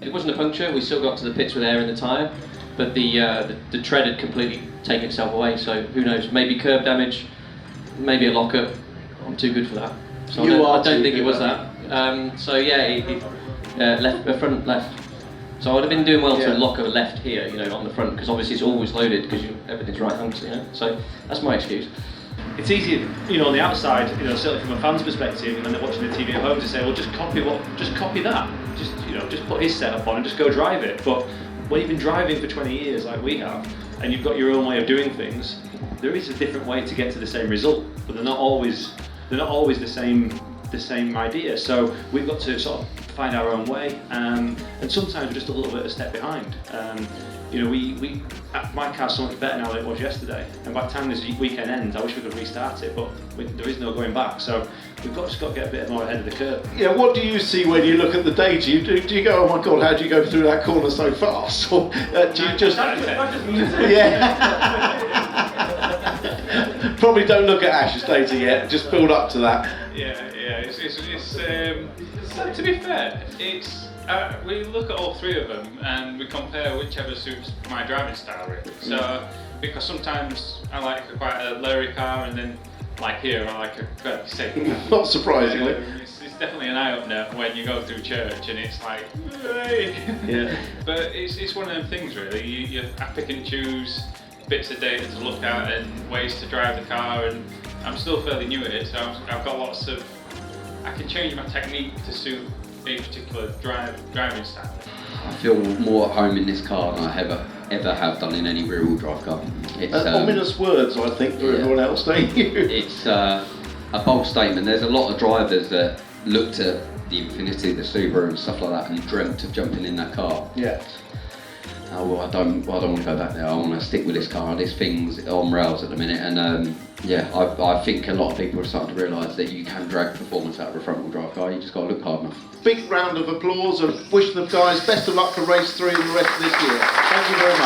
it wasn't a puncture. We still got to the pits with air in the tyre, but the tread had completely taken itself away. So who knows? Maybe curb damage, maybe a lockup. I'm too good for that. So I don't think it was that. So yeah, front left. So I would have been doing well to lock a left here, you know, on the front, because obviously it's always loaded because everything's right hunks, you know. So that's my excuse. It's easy, you know, on the outside, you know, certainly from a fan's perspective, and when they're watching the TV at home, to say, well, just copy that, just put his setup on and just go drive it. But when you've been driving for 20 years, like we have, and you've got your own way of doing things, there is a different way to get to the same result, but they're not always the same idea. So we've got to sort of find our own way, and sometimes we're just a little bit a step behind. You know, my car's so much better now than it was yesterday, and by the time this weekend ends, I wish we could restart it, but there is no going back. So we've just got to get a bit more ahead of the curve. Yeah, what do you see when you look at the data? Do you go, oh my God, how do you go through that corner so fast? Or do you just... Yeah. Probably don't look at Ash's data yet, just build up to that. Yeah, to be fair, we look at all three of them and we compare whichever suits my driving style really. So, because sometimes I like quite a leery car, and then like here I like a fairly safe car. Not surprisingly. It's definitely an eye-opener when you go through church and it's like, hey! Yeah. But it's one of them things really, I pick and choose bits of data to look at and ways to drive the car, and I'm still fairly new at it, so I've got lots of, I can change my technique to suit a particular driving style. I feel more at home in this car than I ever have done in any rear-wheel drive car. It's ominous words, I think, for everyone else, don't you? It's a bold statement. There's a lot of drivers that looked at the Infiniti, the Subaru and stuff like that and dreamt of jumping in that car. Yeah. Oh, well, I don't want to go back there. I want to stick with this car. This thing's on rails at the minute, and I think a lot of people are starting to realise that you can drag performance out of a front-wheel drive car. You just got to look hard enough. Big round of applause and wish the guys best of luck for race 3 and the rest of this year. Thank you very much.